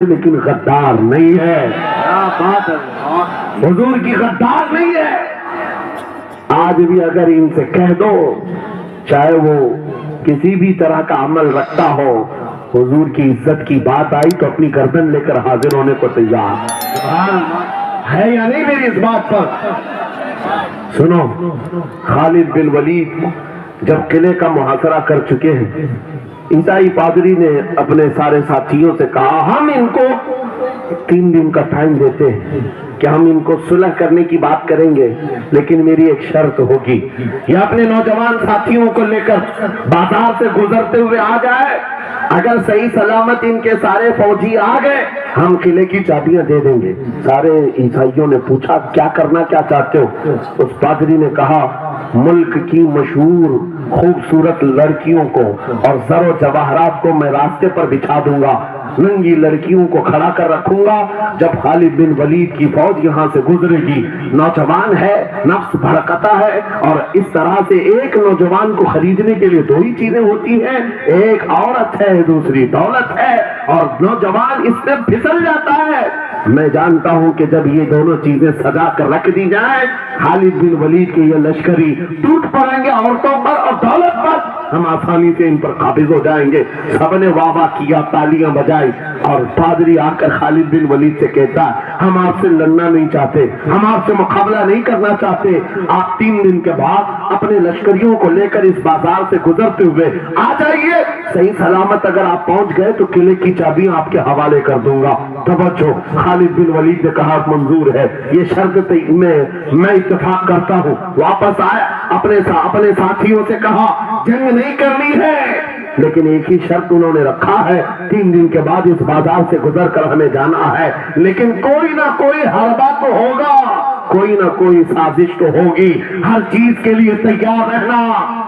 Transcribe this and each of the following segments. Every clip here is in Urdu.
لیکن غدار نہیں ہے. حضور کی غدار نہیں ہے. آج بھی اگر ان سے کہہ دو چاہے وہ کسی بھی طرح کا عمل رکھتا ہو، حضور کی عزت کی بات آئی تو اپنی گردن لے کر حاضر ہونے کو تیار ہے یا نہیں میری اس بات پر؟ سنو، خالد بن ولید جب قلعے کا محاصرہ کر چکے ہیں، عیسائی پادری نے اپنے سارے ساتھیوں سے کہا ہم ان کو 3 دن کا ٹائم دیتے ہیں کہ ہم ان کو صلح کرنے کی بات کریں گے، لیکن میری ایک شرط ہوگی. یہ اپنے نوجوان ساتھیوں کو لے کر بازار سے گزرتے ہوئے آ جائے، اگر صحیح سلامت ان کے سارے فوجی آ گئے ہم قلعے کی چابیاں دے دیں گے. سارے عیسائیوں نے پوچھا کیا کرنا کیا چاہتے ہو؟ اس پادری نے کہا ملک کی مشہور خوبصورت لڑکیوں کو اور زر و جواہرات کو میں راستے پر بچھا دوں گا، ننگی لڑکیوں کو کھڑا کر رکھوں گا. جب خالد بن ولید کی فوج یہاں سے گزرے گی، نوجوان ہے، نفس بھڑکتا ہے، اور اس طرح سے ایک نوجوان کو خریدنے کے لیے 2 ہی چیزیں ہوتی ہیں، ایک عورت ہے، دوسری دولت ہے، اور نوجوان اس میں پھسل جاتا ہے. میں جانتا ہوں کہ جب یہ دونوں چیزیں سجا کر رکھ دی جائیں، خالد بن ولید کے یہ لشکری ٹوٹ پڑیں گے عورتوں پر اور دولت پر، ہم آسانی سے ان پر قابض ہو جائیں گے. سب نے واہ واہ کیا، تالیاں بجائی، اور پادری آ کر خالد بن ولید سے کہتا ہم آپ سے لڑنا نہیں چاہتے، ہم آپ سے مقابلہ نہیں کرنا چاہتے. آپ 3 دن کے بعد اپنے لشکریوں کو لے کر اس بازار سے گزرتے ہوئے آ جائیے، صحیح سلامت اگر آپ پہنچ گئے تو قلعے کی چابیاں آپ کے حوالے کر دوں گا. توجہ، خالد بن ولید نے کہا منظور ہے، یہ شرط میں اتفاق کرتا ہوں. واپس آیا، اپنے ساتھیوں سے کہا جنگ نہیں کرنی ہے، لیکن ایک ہی شرط انہوں نے رکھا ہے، 3 دن کے بعد اس بازار سے گزر کر ہمیں جانا ہے، لیکن کوئی نہ کوئی حربہ تو ہوگا، کوئی نہ کوئی سازش تو ہوگی، ہر چیز کے لیے تیار رہنا.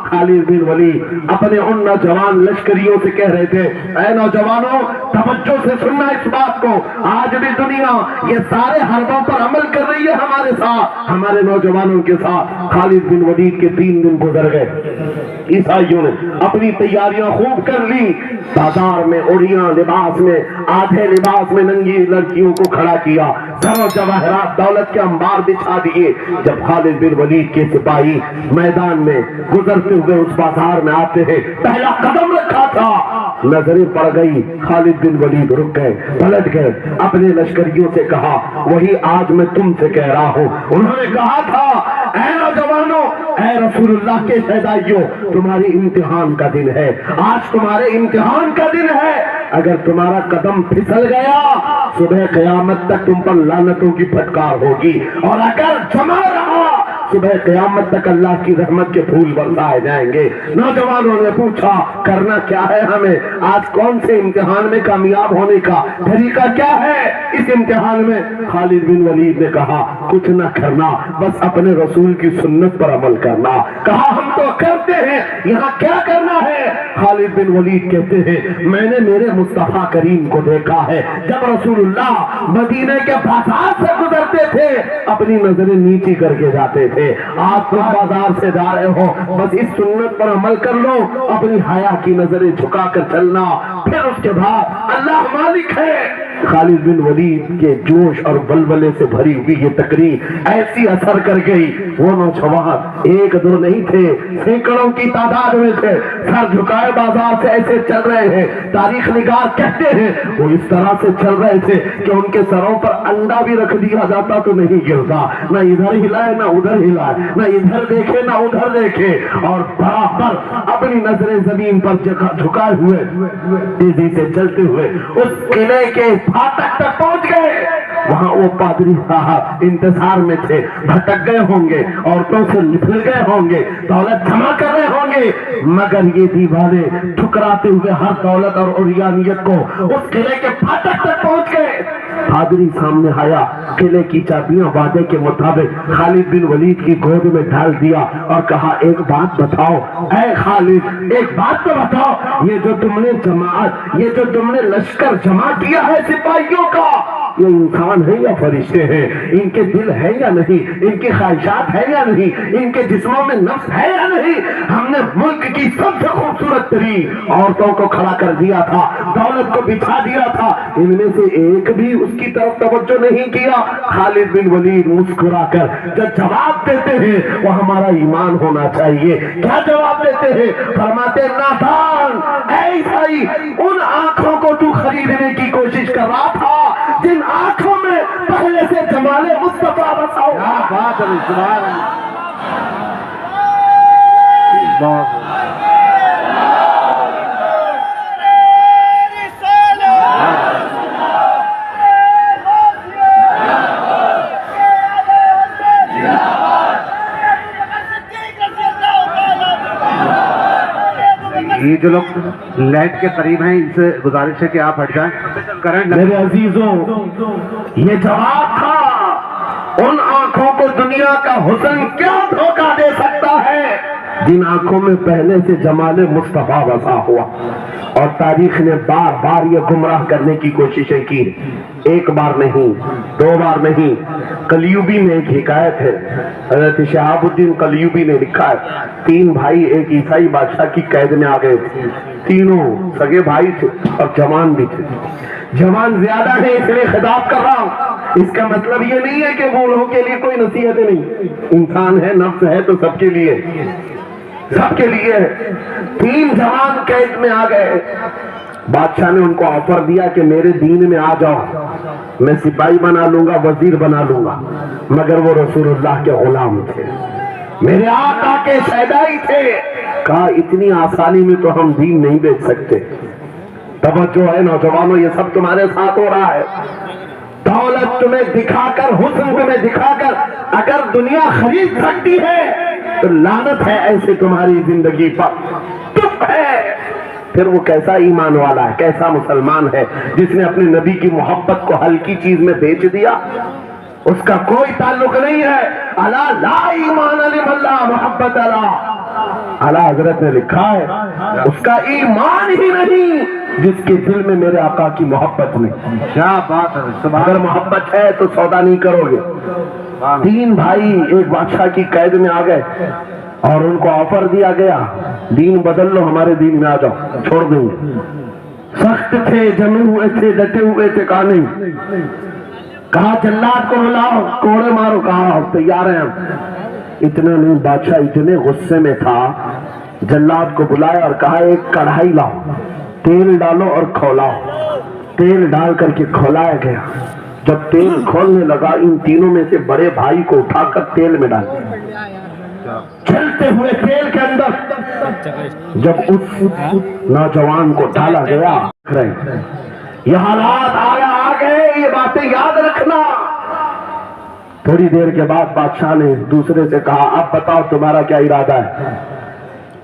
خالد بن ولید اپنے ان نوجوان لشکریوں سے کہہ رہے تھے اے نوجوانوں، توجہ سے سننا اس بات کو، آج بھی دنیا یہ سارے حربوں پر عمل کر رہی ہے ہمارے ساتھ، ہمارے نوجوانوں کے ساتھ. خالد بن ولید کے 3 دن گزر گئے، عیسائیوں نے اپنی تیاریاں خوب کر لی، بازار میں اوڑیاں لباس میں، آدھے لباس میں ننگی لڑکیوں کو کھڑا کیا، زر و جواہرات دولت کے انبار بچھا دیے. جب خالد بن ولید کے سپاہی میدان میں گزرتے ہوئے اس بازار میں آتے ہیں، پہلا قدم رکھا تھا، نظریں پڑ گئی، خالد بن ولید رک گئے، پلٹ گئے، اپنے لشکریوں سے کہا وہی آج میں تم سے کہہ رہا ہوں. انہوں نے کہا تھا اے نوجوانوں، اے رسول اللہ کے فدائیوں، تمہاری امتحان کا دن ہے، آج تمہارے امتحان کا دن ہے. اگر تمہارا قدم پھسل گیا صبح قیامت تک تم پر لعنتوں کی پھٹکار ہوگی، اور اگر جمع رہا صبح قیامت تک اللہ کی رحمت کے پھول برسائے جائیں گے. نوجوانوں نے پوچھا کرنا کیا ہے ہمیں، آج کون سے امتحان میں کامیاب ہونے کا طریقہ کیا ہے اس امتحان میں؟ خالد بن ولید نے کہا کچھ نہ کرنا، بس اپنے رسول کی سنت پر عمل کرنا. کہا ہم تو کرتے ہیں، یہاں کیا کرنا ہے؟ خالد بن ولید کہتے ہیں میں نے میرے مصطفیٰ کریم کو دیکھا ہے، جب رسول اللہ مدینے کے بازار سے گزرتے تھے اپنی نظریں نیچی کر کے جاتے تھے. آپ تم بازار سے جا رہے ہو، بس اس سنت پر عمل کر لو، اپنی حیا کی نظریں جھکا کر چلنا، پھر اس کے بعد اللہ مالک ہے. خالد بن ولید کے جوش اور بلبلے سے بھری ہوئی یہ تقریر ایسی اثر کر گئی، وہ نوجوان 1-2 نہیں تھے، سینکڑوں کی تعداد میں تھے، سر جھکائے بازار سے ایسے چل رہے ہیں. تاریخ نگار کہتے ہیں وہ اس طرح سے چل رہے تھے کہ ان کے سروں پر انڈا بھی رکھ دیا جاتا تو نہیں گرتا، نہ ادھر ہلائے نہ ادھر ہلائے، نہ ادھر دیکھے نہ ادھر دیکھے، اور برابر اپنی نظریں زمین پر جھکائے ہوئے تیزی سے چلتے ہوئے اس قلعے کے فاتح تک پہنچ گئے. وہاں وہ پادری صاحب انتظار میں تھے، بھٹک گئے ہوں گے، عورتوں سے نکل گئے ہوں گے، دولت جمع کر رہے ہوں گے، مگر یہ دیوانے ٹھکراتے ہوئے ہر دولت اور عریانیت کو اس قلعے کے فاتح تک پہنچ گئے. پادری سامنے آیا، قلعے کی چابیاں وعدے کے مطابق خالد بن ولید کی گود میں ڈال دیا اور کہا ایک بات بتاؤ اے خالد، ایک بات تو بتاؤ، یہ جو تم نے لشکر جمع کیا ہے سپاہیوں کا، یہ انسان ہے یا فرشتے ہیں، ان کے دل ہے یا نہیں، ان کی خواہشات ہے یا نہیں، ان کے جسموں میں نفس ہے یا نہیں۔ ہم نے ملک کی سب سے خوبصورت ترین عورتوں کو کھڑا کر دیا تھا، دولت کو بچھا دیا تھا، ان میں سے ایک بھی اس کی طرف توجہ نہیں کیا۔ خالد بن ولید مسکرا کر جو جواب دیتے ہیں وہ ہمارا ایمان ہونا چاہیے۔ کیا جواب دیتے ہیں؟ فرماتے نادان اے عیسائی، ان آنکھوں کو تو خریدنے کی کوشش کر رہا تھا جن آنکھوں میں پہلے سے جمال مصطفیٰ بسا ہوا۔ کیا بات ہے، سبحان اللہ۔ یہ جو لوگ لائٹ کے قریب ہیں ان سے گزارش ہے کہ آپ ہٹ جائیں۔ کرنٹ میرے عزیزوں، یہ جواب تھا ان آنکھوں کو دنیا کا حسن کیا دھوکہ دے سکتا ہے جن آنکھوں میں پہلے سے جمال مصطفیٰ وضع ہوا۔ اور تاریخ نے بار بار یہ گمراہ کرنے کی کوششیں کی، ایک بار نہیں، دو بار نہیں۔ کلیوبی میں ایک حکایت ہے، حضرت شہاب الدین کلیوبی نے لکھا ہے، 3 بھائی ایک عیسائی بادشاہ کی قید میں آ گئے تھے، تینوں سگے بھائی تھے اور جوان بھی تھے۔ جوان زیادہ ہے اس لیے خطاب کر رہا ہوں، اس کا مطلب یہ نہیں ہے کہ بوڑھوں کے لیے کوئی نصیحتیں نہیں، انسان ہے، نفس ہے تو سب کے لیے، سب کے لیے۔ 3 جوان قید میں آ گئے، بادشاہ نے ان کو آفر دیا کہ میرے دین میں آ جاؤ، میں سپاہی بنا لوں گا، وزیر بنا لوں گا، مگر وہ رسول اللہ کے غلام تھے، میرے آقا کے شہدائی تھے۔ کہا اتنی آسانی میں تو ہم دین نہیں بیچ سکتے۔ توجہ ہے نوجوانوں، یہ سب تمہارے ساتھ ہو رہا ہے۔ دولت تمہیں دکھا کر، حسن تمہیں دکھا کر اگر دنیا خرید سکتی ہے تو لعنت ہے ایسے تمہاری زندگی پر، چپ ہے۔ پھر وہ کیسا ایمان والا ہے، کیسا مسلمان ہے جس نے اپنے نبی کی محبت کو ہلکی چیز میں بیچ دیا؟ اس کا کوئی تعلق نہیں ہے۔ الا لا ایمان لمن لا محبت له، اعلیٰ حضرت نے لکھا ہے اس کا ایمان ہی نہیں جس کے دل میں میرے آقا کی محبت نہیں۔ کیا بات ہے، اگر محبت ہے تو سودا نہیں کرو گے۔ 3 بھائی ایک بادشاہ کی قید میں آ گئے اور ان کو آفر دیا گیا، دین بدل لو، ہمارے دین میں آ جاؤ، چھوڑ دیں گے۔ سخت تھے، جمے ہوئے تھے، ڈٹے ہوئے تھے، کہا نہیں۔ کہا جلاد کو بلاؤ، کوڑے مارو، کہا تیار ہیں ہم۔ اتنا نہیں، بادشاہ اتنے غصے میں تھا، جلاد کو بلایا اور کہا ایک کڑھائی لاؤ، تیل ڈالو اور کھولاؤ۔ تیل ڈال کر کے کھولایا گیا۔ جب تیل کھولنے لگا، ان تینوں میں سے بڑے بھائی کو اٹھا کر تیل میں ڈال دیا، چلتے ہوئے تیل کے اندر۔ جب اس نوجوان کو ڈالا گیا، یہ حالات آ گئے، یہ باتیں یاد رکھنا۔ تھوڑی دیر کے بعد بادشاہ نے دوسرے سے کہا اب بتاؤ تمہارا کیا ارادہ ہے؟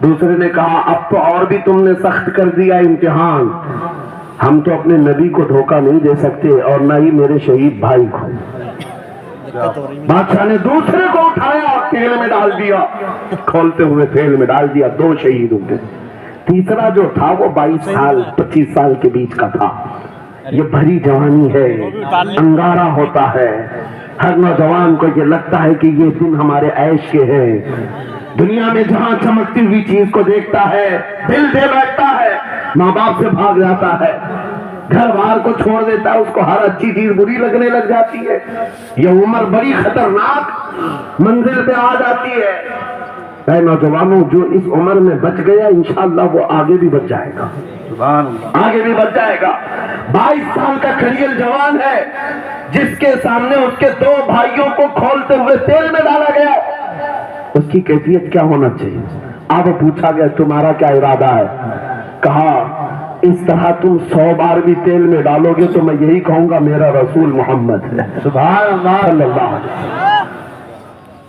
دوسرے نے کہا اب تو اور بھی تم نے سخت کر دیا امتحان، ہم تو اپنے نبی کو دھوکہ نہیں دے سکتے اور نہ ہی میرے شہید بھائی کو۔ بادشاہ نے دوسرے کو اٹھایا اور تیل میں ڈال دیا، کھولتے ہوئے تیل میں ڈال دیا، 2 شہید ہو گئے۔ تیسرا جو تھا وہ 22 سال 25 سال کے بیچ کا تھا۔ یہ بھری جوانی ہے، انگارہ ہوتا ہے، ہر نوجوان کو یہ لگتا ہے کہ یہ دن ہمارے عیش کے ہیں۔ دنیا میں جہاں چمکتی ہوئی چیز کو دیکھتا ہے دل دے بیٹھتا ہے، ماں باپ سے بھاگ جاتا ہے، گھر بار کو چھوڑ دیتا ہے، اس کو ہر اچھی چیز بری لگنے لگ جاتی ہے۔ یہ عمر بڑی خطرناک منزل پہ آ جاتی ہے۔ اے نوجوانوں، جو اس عمر میں بچ گیا انشاءاللہ وہ آگے بھی بچ جائے گا، آگے بھی بچ جائے گا۔ 22 سال کا کھڑیل جوان ہے جس کے سامنے اس کے 2 بھائیوں کو کھولتے ہوئے تیل میں ڈالا گیا، اس کی کیفیت کیا ہونا چاہیے؟ اب پوچھا گیا تمہارا کیا ارادہ ہے؟ کہا اس طرح تم 100 بار بھی تیل میں ڈالو گے تو میں یہی کہوں گا میرا رسول محمد ہے، سبحان اللہ، صلی اللہ علیہ وسلم،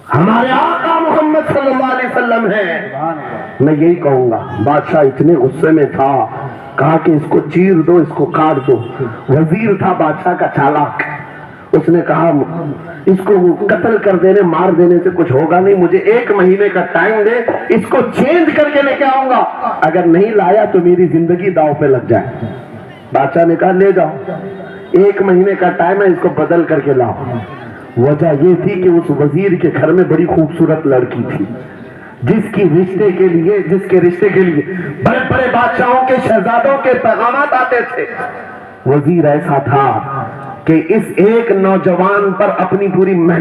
ہمارے آقا محمد صلی اللہ علیہ وسلم ہے، میں یہی کہوں گا۔ بادشاہ اتنے غصے میں تھا، کہا کہ اس کو چیر دو، اس کو کاٹ دو۔ وزیر تھا بادشاہ کا چالاک، اس نے کہا اس کو قتل کر دینے، مار دینے سے کچھ ہوگا نہیں، مجھے 1 مہینے کا ٹائم دے، اس کو چینج کر کے لے کے آؤں گا، اگر نہیں لایا تو میری زندگی داؤ پہ لگ جائے۔ بادشاہ نے کہا لے جاؤ۔ 1 مہینے کا ٹائم ہے، اس کو بدل کر کے لاؤ۔ وجہ یہ تھی کہ اس وزیر کے گھر میں بڑی خوبصورت لڑکی تھی، جس کے رشتے کے لیے بڑے بڑے بادشاہوں کے شہزادوں کے پیغامات آتے تھے۔ وزیر ایسا تھا کہ اس ایک نوجوان پر اپنی پوری محنت